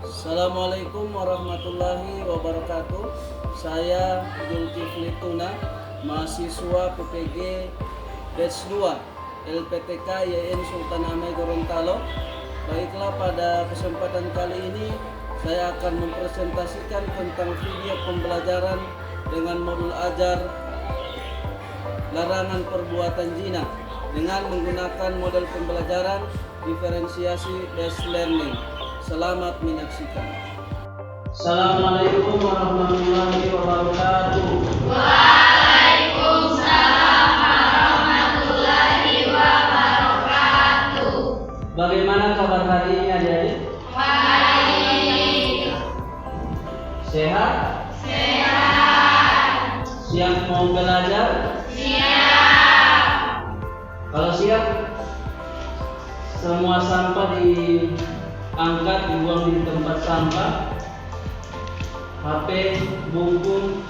Assalamualaikum warahmatullahi wabarakatuh. Saya Zulkifli Tuna, mahasiswa PPG Batch 2 LPTK YN Sultan Hamid Gorontalo. Baiklah, pada kesempatan kali ini saya akan mempresentasikan tentang video pembelajaran dengan modul ajar larangan perbuatan zina dengan menggunakan model pembelajaran diferensiasi based learning. Selamat menyaksikan. Assalamualaikum warahmatullahi wabarakatuh. Waalaikumsalam warahmatullahi wabarakatuh. Bagaimana kabar hari ini adik-adik? Baik. Sehat? Sehat. Siap mau belajar? Siap. Kalau siap, semua sampah diangkat, dibuang di tempat sampah. HP, buku,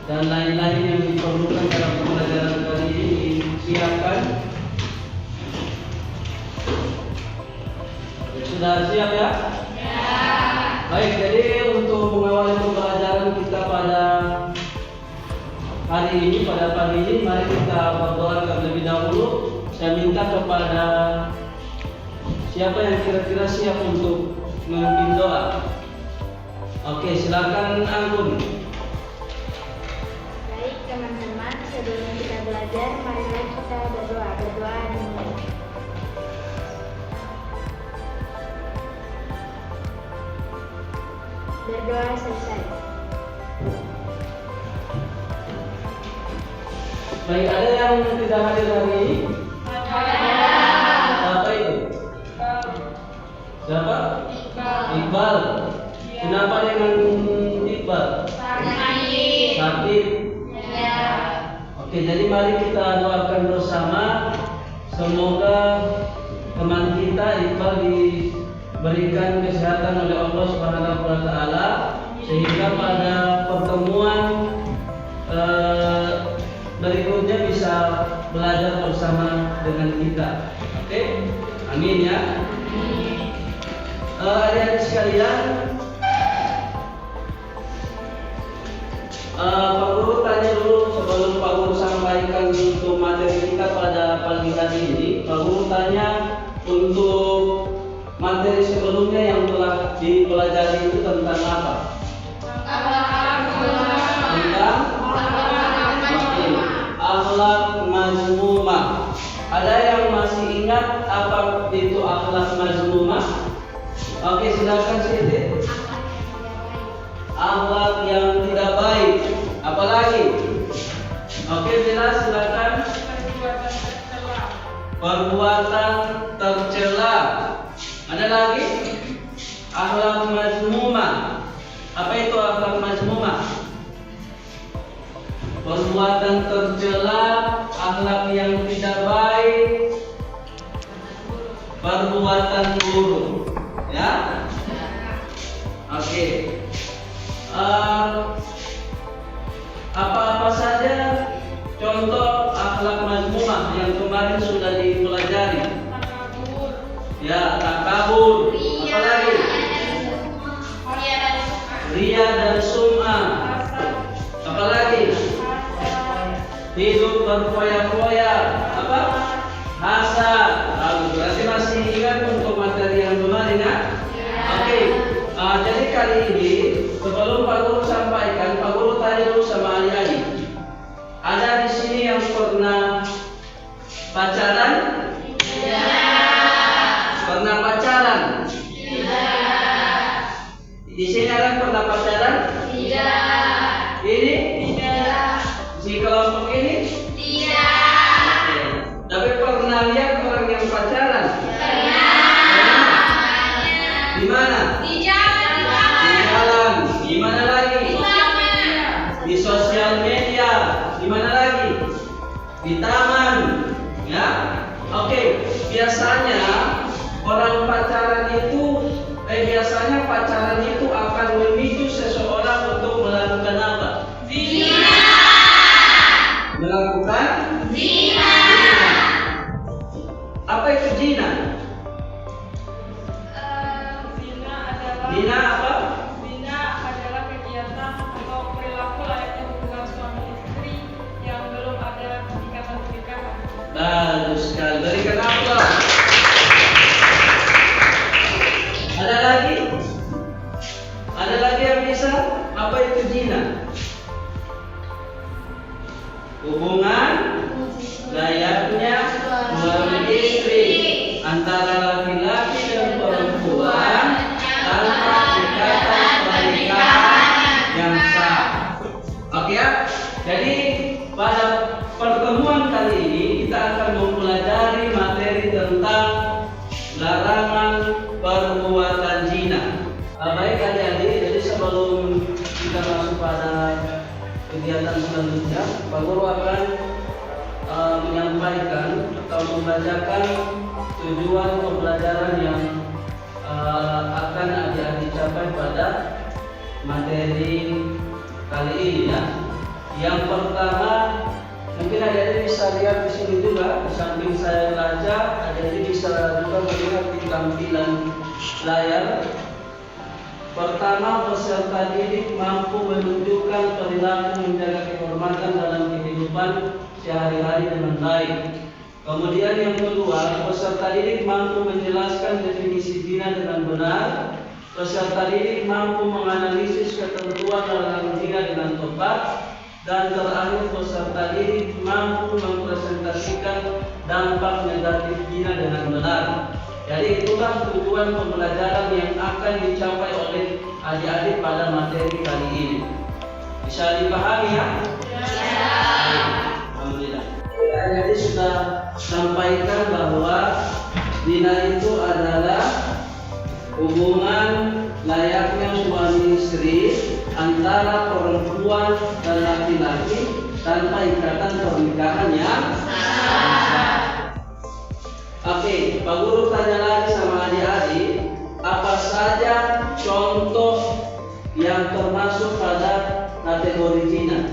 dan lain-lain yang diperlukan dalam pembelajaran kali ini disiapkan. Sudah siap ya? Ya. Baik, jadi untuk mengawali pembelajaran kita pada hari ini, pada pagi ini, mari kita berdoa terlebih dahulu. Saya minta kepada siapa yang kira-kira siap untuk memimpin doa. Oke, silakan Anggun. Baik teman-teman, sebelum kita belajar, marilah kita berdoa. Berdoa dimulai. Berdoa selesai. Baik, ada yang tidak hadir hari ini? Siapa itu? Siapa? Iqbal. Kenapa dengan Iqbal? Sakit. Ya. Oke, jadi mari kita doakan bersama. Semoga teman kita Iqbal diberikan kesehatan oleh Allah Subhanahu wa taala sehingga pada pertemuan berikutnya bisa belajar bersama dengan kita. Oke? Amin ya. Adik-adik sekalian, Pak Guru tanya dulu sebelum Pak Guru sampaikan untuk materi kita pada pagi hari ini. Pak Guru tanya untuk materi sebelumnya yang telah dipelajari itu tentang apa? Tentang akhlak mazmumah. Ada yang masih ingat apa itu akhlak mazmumah? Oke, silakan Siti. Akhlak yang tidak baik. Apalagi? Oke, jelas, silakan. Perbuatan tercela. Ada lagi? Akhlak mazmumah. Apa itu akhlak mazmumah? Perbuatan tercela, akhlak yang tidak baik, perbuatan buruk. Ya? Oke. Apa-apa saja contoh akhlak mazmumah yang kemarin sudah dipelajari? Ya, takabur. Apa lagi? Ria dan sum'ah. Apa lagi? Hidup berfoya-foya. Apa? Hasad. Berarti masih ingat untuk materi yang kemarin ya? Oke. Jadi kali ini sebelum Pak Guru sampaikan, Pak Guru tanya dulu sama adik-adik. Ada di sini yang pernah pacaran? Tidak. Pernah pacaran? Tidak. Di sini ada yang pernah pacaran? Tidak. Ini? Tidak. Si kelompok ini? Tidak. Oke. Tapi pernah lihat orang yang pacaran? Di mana? Di jalan. Di jalan. Di mana lagi? Di sosial media. Di mana lagi? Di taman. Ya. Oke. Biasanya orang pacaran itu biasanya pacaran itu akan memilih Zina apa? Zina adalah kegiatan atau perilaku layaknya hubungan suami istri yang belum ada ikatan pernikahan. Bagus sekali. Berikan aplaus. Ada lagi? Ada lagi yang bisa? Apa itu zina? Hubungan layaknya suami istri antara laki-laki dan perempuan tanpa ikatan pernikahan yang sah. Oke ya? Jadi pada pertemuan kali ini kita akan mempelajari materi tentang larangan perbuatan zina. Baik adik-adik, jadi sebelum kita masuk pada kegiatan selanjutnya, Pak Guru akan menyampaikan atau membacakan tujuan pembelajaran yang akan adik-adik capai pada materi kali ini ya. Yang pertama, mungkin adik-adik bisa lihat di sini juga, di samping saya baca, adik-adik bisa juga melihat di tampilan layar. Pertama, peserta didik mampu menunjukkan perilaku menjaga kehormatan dalam kehidupan sehari-hari dengan baik. Kemudian yang kedua, peserta didik mampu menjelaskan definisi zina dengan benar. Peserta didik mampu menganalisis ketentuan larangan zina dengan tepat. Dan terakhir, peserta didik mampu mempresentasikan dampak negatif zina dengan benar. Jadi itulah tujuan pembelajaran yang akan dicapai oleh adik-adik pada materi kali ini. Bisa dipahami ya? Ya. Alhamdulillah. Adik-adik sudah sampaikan bahwa zina itu adalah hubungan layaknya suami istri antara perempuan dan laki-laki tanpa ikatan pernikahan yang sah. Oke, Pak Guru tanya lagi sama adik-adik, apa saja contoh yang termasuk pada kategori zina?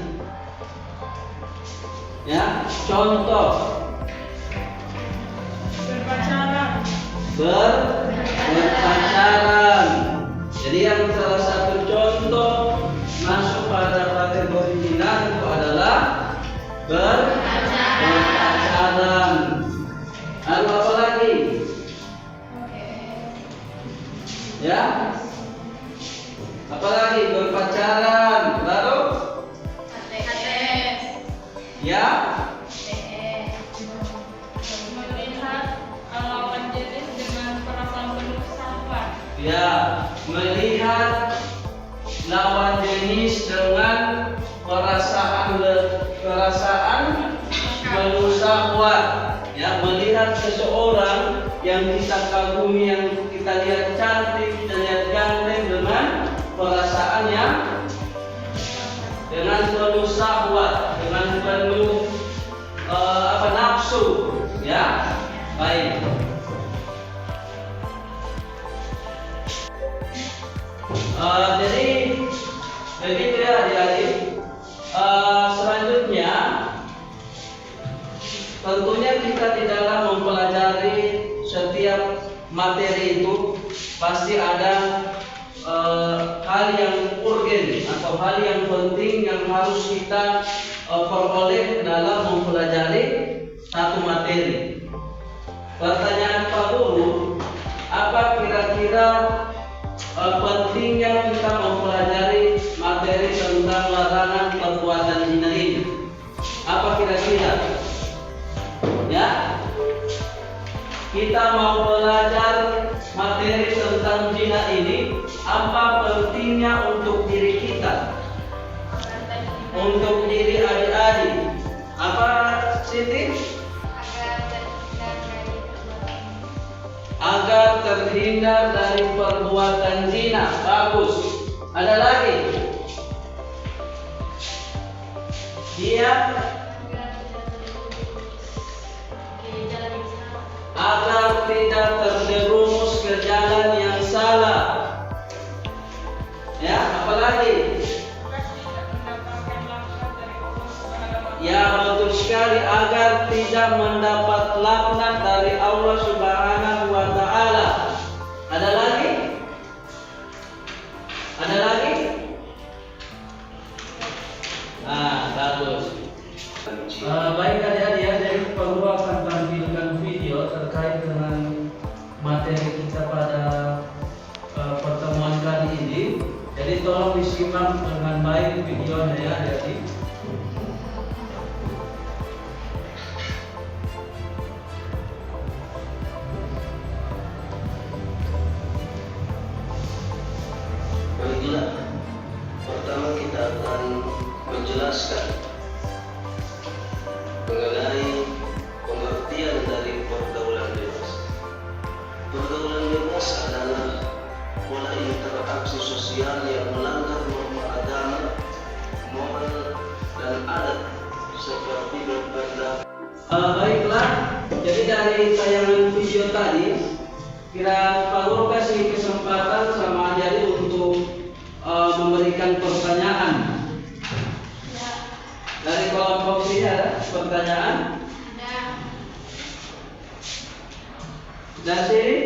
Ya, contoh. Berpacaran. Jadi yang salah satu contoh masuk pada kategori zina itu adalah berpacaran. Lalu apa lagi? Ya? Apa lagi? Berpacaran. Lalu? Ya? Melihat lawan jenis dengan perasaan penuh syahwat. Ya, melihat lawan jenis dengan perasaan penuh syahwat. Ya, melihat seseorang yang kita kagumi, yang kita lihat cantik, kita lihat ganteng dengan perasaan yang dengan penuh syahwat, dengan penuh nafsu, ya. Baik. Jadi begitu ya adik-adik. Selanjutnya, tentunya kita tidaklah mempelajari setiap materi itu, pasti ada hal yang urgen atau hal yang penting yang harus kita peroleh dalam mempelajari satu materi. Pertanyaan Pak Guru, apa kira-kira pentingnya kita mempelajari materi tentang larangan perbuatan zina ini? Apa kira-kira? Ya, kita mau belajar materi tentang zina ini, apa pentingnya untuk diri kita, untuk diri adik-adik? Apa Siti? Agar terhindar dari perbuatan zina. Bagus. Ada lagi? Dia agar tidak terjerumus ke jalan yang salah. Ya, apalagi? Ya, betul sekali, agar tidak mendapat laknat dari Allah Subhanahu wa Ta'ala. Ada lagi? Jadi tolong disimak dengan baik videonya ya, adik-adik. Baiklah, pertama kita akan menjelaskan mengenai pengertian dari pergaulan bebas. Pergaulan bebas adalah pola interaksi sosial yang melanggar norma agama, moral, dan adat seperti berpendapat. Baiklah, jadi dari tayangan video tadi, kira Pak Guru kasih kesempatan sama jadi untuk memberikan pertanyaan. Dari kelompok ini ada pertanyaan? Dari sini?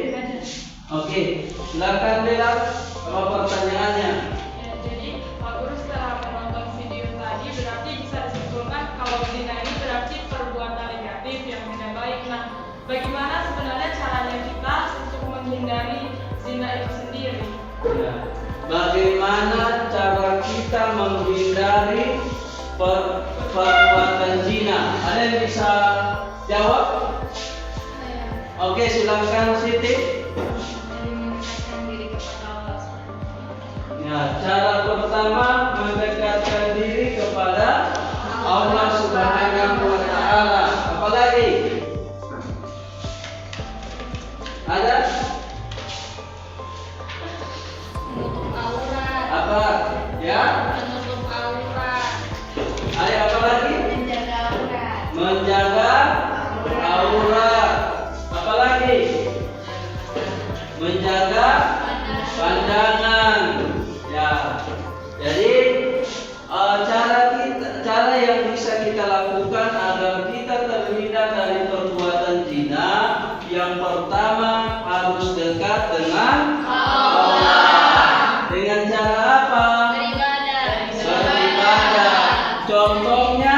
Oke, silakan Bella, apa pertanyaannya? Ya, jadi Pak Guru setelah menonton video tadi berarti bisa disimpulkan kalau zina ini berarti perbuatan negatif yang tidak baik. Nah, bagaimana sebenarnya caranya kita untuk menghindari zina itu sendiri? Ya. Bagaimana cara kita menghindari perbuatan zina? Ada yang bisa jawab? Oke, silakan Siti. Mendekatkan diri kepada Allah SWT. Ya, cara pertama mendekatkan diri kepada Allah Subhanahu wa taala. Apalagi? Ada? Menutup aurat. Apa? Ya? Menutup aurat. Ada apa lagi? Menjaga aurat. Menjaga aurat. Apalagi? Menjaga pandangan. Ya. Jadi cara yang bisa kita lakukan agar kita terhindar dari perbuatan zina, yang pertama harus dekat dengan Allah. Dengan cara apa? Beribadah. Beribadah. Contohnya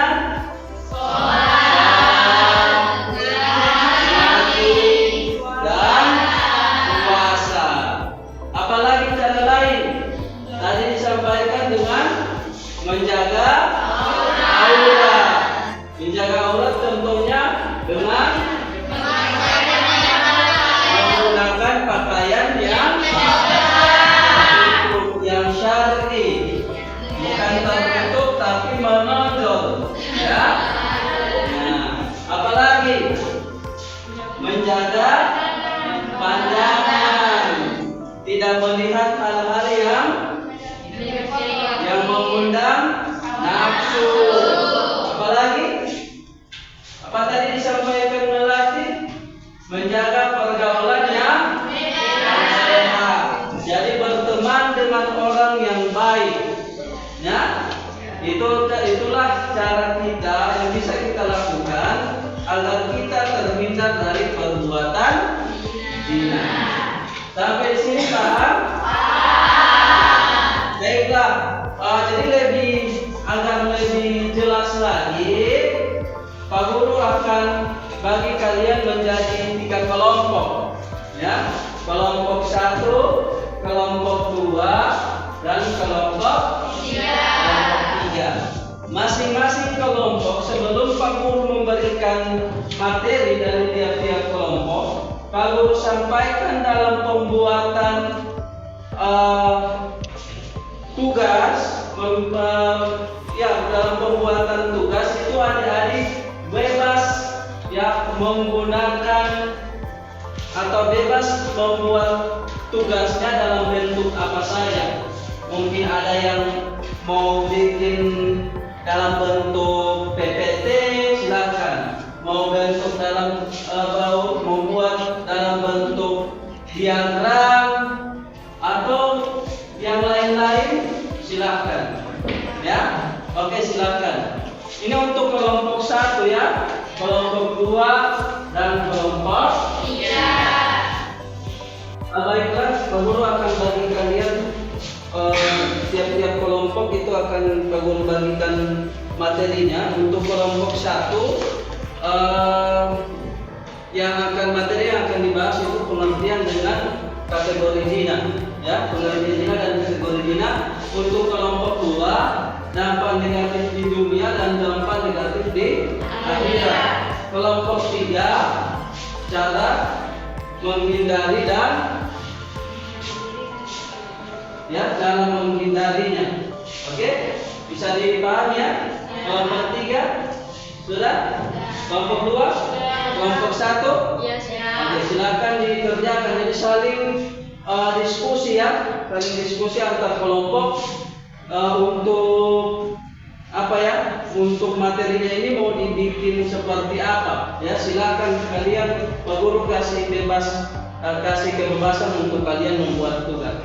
dan puasa. Apalagi cara lain? Tadi disampaikan dengan menjaga aurat. Menjaga aurat contohnya dengan menggunakan pakaian yang syar'i, bukan tertutup tapi menonjol. Ya. Nah, apalagi? Menjaga pandangan, tidak melihat hal-hal yang mengundang nafsu. Apalagi? Apa tadi disampaikan Melati? Menjaga pergaulan yang sehat. Jadi berteman dengan orang yang baik. Ya, itulah cara kita yang bisa kita lakukan agar kita terhindar dari perbuatan zina. Sampai sini paham? Baiklah, jadi agar lebih jelas lagi, Pak Guru akan bagi kalian menjadi 3 kelompok, ya, kelompok 1, kelompok 2, dan kelompok 3. Masing-masing kelompok sebelum Pak Guru memberikan materi dari tiap-tiap kelompok, Pak Guru sampaikan dalam pembuatan tugas, dalam pembuatan tugas itu adik-adik bebas ya menggunakan atau bebas membuat tugasnya dalam bentuk apa saja. Mungkin ada yang mau bikin dalam bentuk PPT, silakan. Mau bentuk membuat dalam bentuk diagram atau yang lain-lain, silakan. Ya, oke, silakan. Ini untuk kelompok 1 ya, kelompok 2 dan kelompok 3. Baiklah, Pak Guru akan bagi kalian tiap-tiap kelompok itu akan Pak Guru bagikan materinya. Untuk kelompok 1 materi yang akan dibahas itu pengertian dengan kategori zina, ya, pengertian zina dan kategori berzina. Untuk kelompok 2, dampak negatif di dunia dan dampak negatif di akhirat. Kelompok 3, cara menghindari dan cara menghindarinya. Oke, bisa dipahami ya? Kelompok 3 sudah? Kelompok 2? Kelompok 1? Ya, siap. Oke, silakan dikerjakan. Jadi saling diskusi ya, saling diskusi antar kelompok untuk apa ya? Untuk materinya ini mau dibikin seperti apa? Ya, silakan kalian, Pak Guru kasih kebebasan untuk kalian membuat tugas.